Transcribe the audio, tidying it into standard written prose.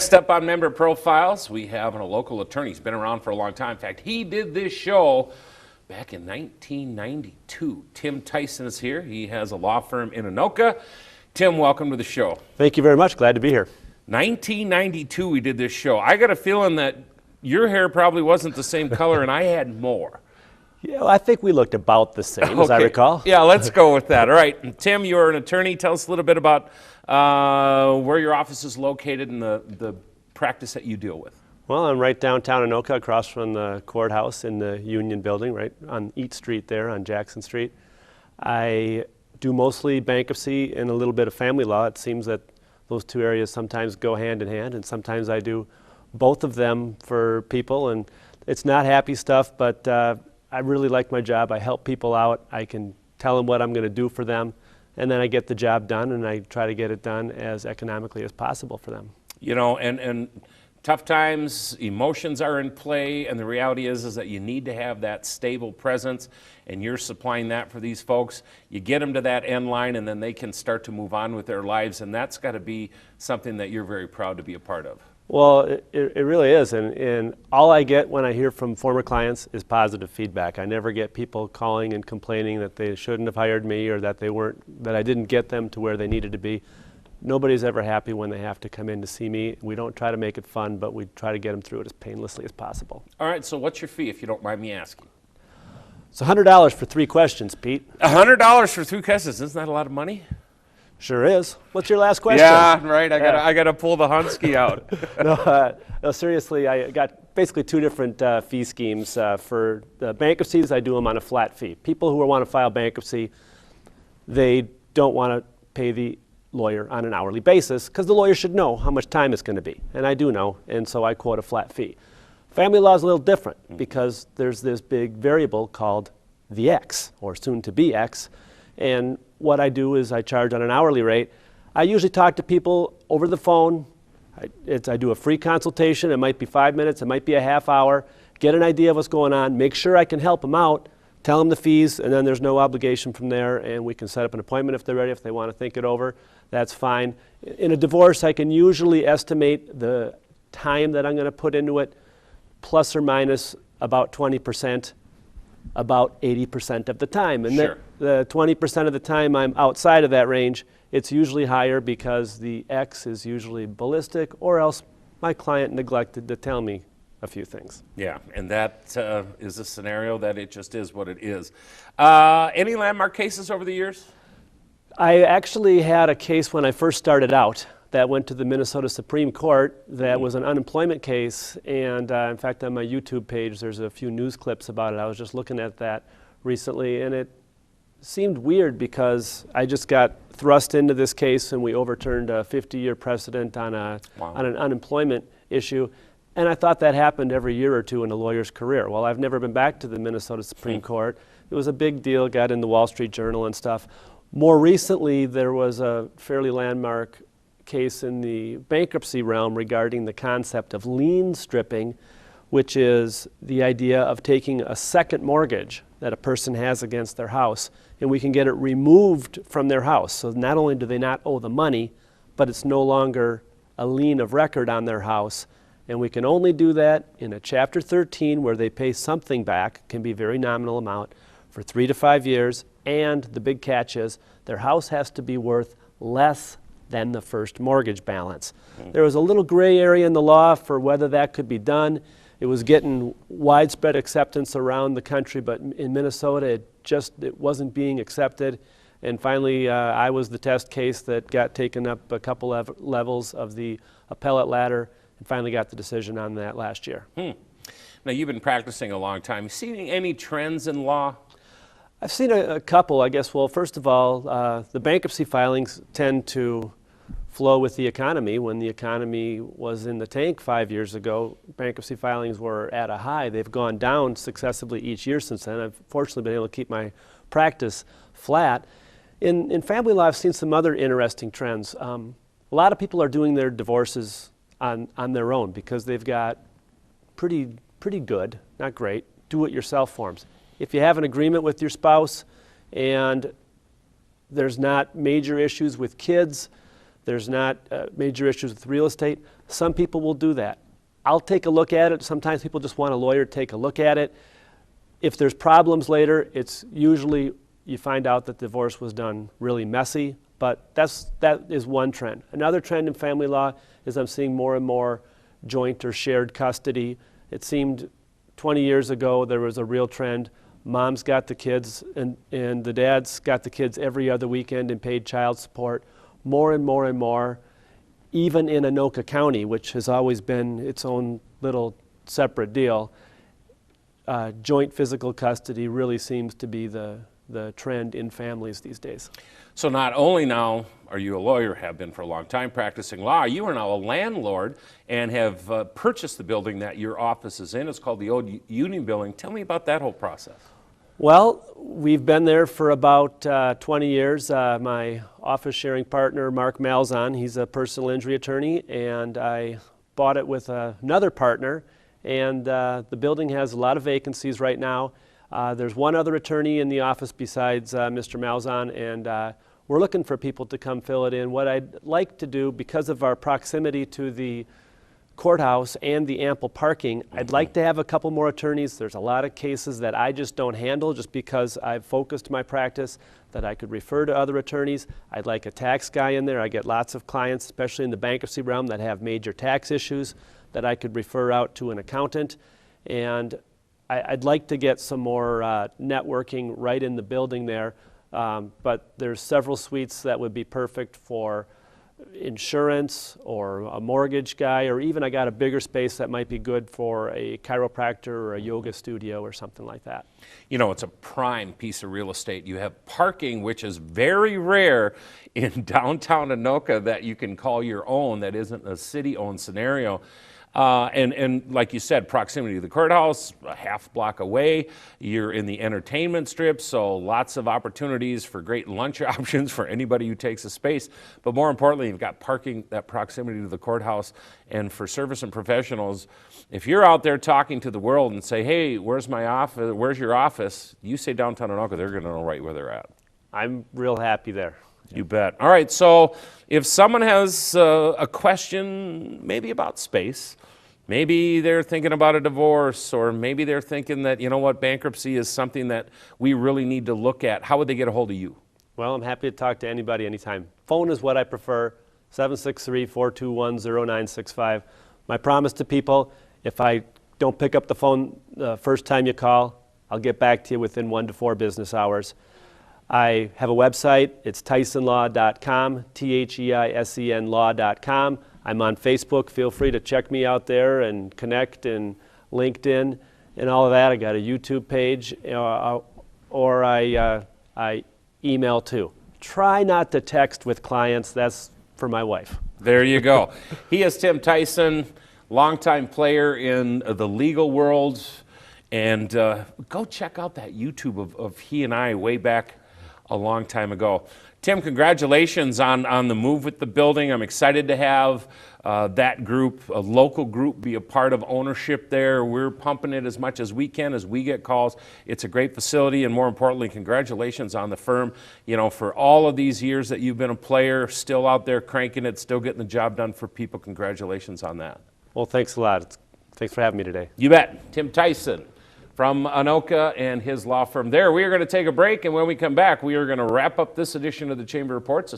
Next up on Member Profiles, we have a local attorney. He's been around for a long time. In fact, he did this show back in 1992. Tim Theisen is here. He has a law firm in Anoka. Tim, welcome to the show. Thank you very much. Glad to be here. 1992 we did this show. I got a feeling that your hair probably wasn't the same color and I had more. Yeah, well, I think we looked about the same, as I recall. Yeah, let's go with that. All right. And Tim, you're an attorney. Tell us a little bit about where your office is located and the practice that you deal with. Well, I'm right downtown Anoka, across from the courthouse in the Union Building, right on Eat Street there on Jackson Street. I do mostly bankruptcy and a little bit of family law. It seems that those two areas sometimes go hand in hand, and sometimes I do both of them for people. And it's not happy stuff, but I really like my job. I help people out. I can tell them what I'm going to do for them, and then I get the job done, and I try to get it done as economically as possible for them. You know, and tough times, emotions are in play, and the reality is that you need to have that stable presence, and you're supplying that for these folks. You get them to that end line, and then they can start to move on with their lives, and that's got to be something that you're very proud to be a part of. Well, it really is, and all I get when I hear from former clients is positive feedback. I never get people calling and complaining that they shouldn't have hired me or that I didn't get them to where they needed to be. Nobody's ever happy when they have to come in to see me. We don't try to make it fun, but we try to get them through it as painlessly as possible. All right, so what's your fee, if you don't mind me asking? It's $100 for 3 questions, Pete. $100 for 3 questions. Isn't that a lot of money? Sure is. What's your last question? Yeah, right. I got to pull the Hunsky out. No, seriously, I got basically 2 different fee schemes. For the bankruptcies, I do them on a flat fee. People who want to file bankruptcy, they don't want to pay the lawyer on an hourly basis because the lawyer should know how much time it's going to be. And I do know, and so I quote a flat fee. Family law is a little different because there's this big variable called the X, or soon to be X. And what I do is I charge on an hourly rate. I usually talk to people over the phone. I do a free consultation. It might be 5 minutes, it might be a half hour. Get an idea of what's going on, make sure I can help them out, tell them the fees, and then there's no obligation from there, and we can set up an appointment if they're ready, if they want to think it over. That's fine. In a divorce, I can usually estimate the time that I'm going to put into it, plus or minus about 20%, about 80% of the time. And sure. The 20% of the time I'm outside of that range, it's usually higher because the X is usually ballistic, or else my client neglected to tell me a few things. Yeah, and that is a scenario that it just is what it is. Any landmark cases over the years? I actually had a case when I first started out that went to the Minnesota Supreme Court that was an unemployment case, and in fact on my YouTube page there's a few news clips about it. I was just looking at that recently, and it seemed weird because I just got thrust into this case and we overturned a 50-year precedent on an unemployment issue, and I thought that happened every year or two in a lawyer's career. Well, I've never been back to the Minnesota Supreme Court. It was a big deal, got in the Wall Street Journal and stuff. More recently, there was a fairly landmark case in the bankruptcy realm regarding the concept of lien stripping, which is the idea of taking a second mortgage that a person has against their house, and we can get it removed from their house. So not only do they not owe the money, but it's no longer a lien of record on their house. And we can only do that in a Chapter 13 where they pay something back, can be a very nominal amount, for 3 to 5 years. And the big catch is their house has to be worth less than the first mortgage balance. There was a little gray area in the law for whether that could be done. It was getting widespread acceptance around the country, but in Minnesota it wasn't being accepted. And finally, I was the test case that got taken up a couple of levels of the appellate ladder and finally got the decision on that last year. Now, you've been practicing a long time. You seen any trends in law? I've seen a couple, I guess. Well, first of all, the bankruptcy filings tend to flow with the economy. When the economy was in the tank 5 years ago, bankruptcy filings were at a high. They've gone down successively each year since then. I've fortunately been able to keep my practice flat. In family law, I've seen some other interesting trends. A lot of people are doing their divorces on their own because they've got pretty good, not great, do-it-yourself forms. If you have an agreement with your spouse and there's not major issues with kids, there's not major issues with real estate, Some people will do that. I'll take a look at it. Sometimes people just want a lawyer to take a look at it. If there's problems later, it's usually you find out that the divorce was done really messy, but that is one trend. Another trend in family law is I'm seeing more and more joint or shared custody. It seemed 20 years ago there was a real trend. Mom's got the kids and the dad's got the kids every other weekend and paid child support. More and more and more, even in Anoka County, which has always been its own little separate deal, joint physical custody really seems to be the trend in families these days. So not only now are you a lawyer, have been for a long time practicing law, you are now a landlord and have purchased the building that your office is in. It's called the Old Union Building. Tell me about that whole process. Well, we've been there for about 20 years. My office sharing partner, Mark Malzahn, he's a personal injury attorney, and I bought it with another partner, and the building has a lot of vacancies right now. There's one other attorney in the office besides Mr. Malzahn, and we're looking for people to come fill it in. What I'd like to do, because of our proximity to the courthouse and the ample parking, I'd like to have a couple more attorneys. There's a lot of cases that I just don't handle just because I've focused my practice that I could refer to other attorneys. I'd like a tax guy in there. I get lots of clients, especially in the bankruptcy realm, that have major tax issues that I could refer out to an accountant. And I'd like to get some more networking right in the building there, but there's several suites that would be perfect for insurance or a mortgage guy, or even I got a bigger space that might be good for a chiropractor or a yoga studio or something like that. You know, it's a prime piece of real estate. You have parking, which is very rare in downtown Anoka that you can call your own, that isn't a city-owned scenario. And like you said, proximity to the courthouse, a half block away. You're in the entertainment strip, so lots of opportunities for great lunch options for anybody who takes a space. But more importantly, you've got parking, that proximity to the courthouse. And for service and professionals, if you're out there talking to the world and say, hey, where's my office? Where's your office? You say downtown Anoka, they're going to know right where they're at. I'm real happy there. You bet. All right, so if someone has a question maybe about space, maybe they're thinking about a divorce, or maybe they're thinking that, you know what, bankruptcy is something that we really need to look at, how would they get a hold of you? Well, I'm happy to talk to anybody anytime. Phone is what I prefer, 763-421-0965. My promise to people, if I don't pick up the phone the first time you call, I'll get back to you within 1 to 4 business hours. I have a website. It's theisenlaw.com, Theisen law.com. I'm on Facebook. Feel free to check me out there and connect, and LinkedIn and all of that. I got a YouTube page, or I email too. Try not to text with clients. That's for my wife. There you go. He is Tim Theisen, longtime player in the legal world. And go check out that YouTube of he and I way back a long time ago. Tim, congratulations on the move with the building. I'm excited to have that group, a local group, be a part of ownership there. We're pumping it as much as we can as we get calls. It's a great facility, and more importantly, congratulations on the firm. You know, for all of these years that you've been a player, still out there cranking it, still getting the job done for people. Congratulations on that. Well, thanks a lot. Thanks for having me today. You bet. Tim Theisen from Anoka and his law firm there. We are going to take a break, and when we come back, we are going to wrap up this edition of the Chamber Reports.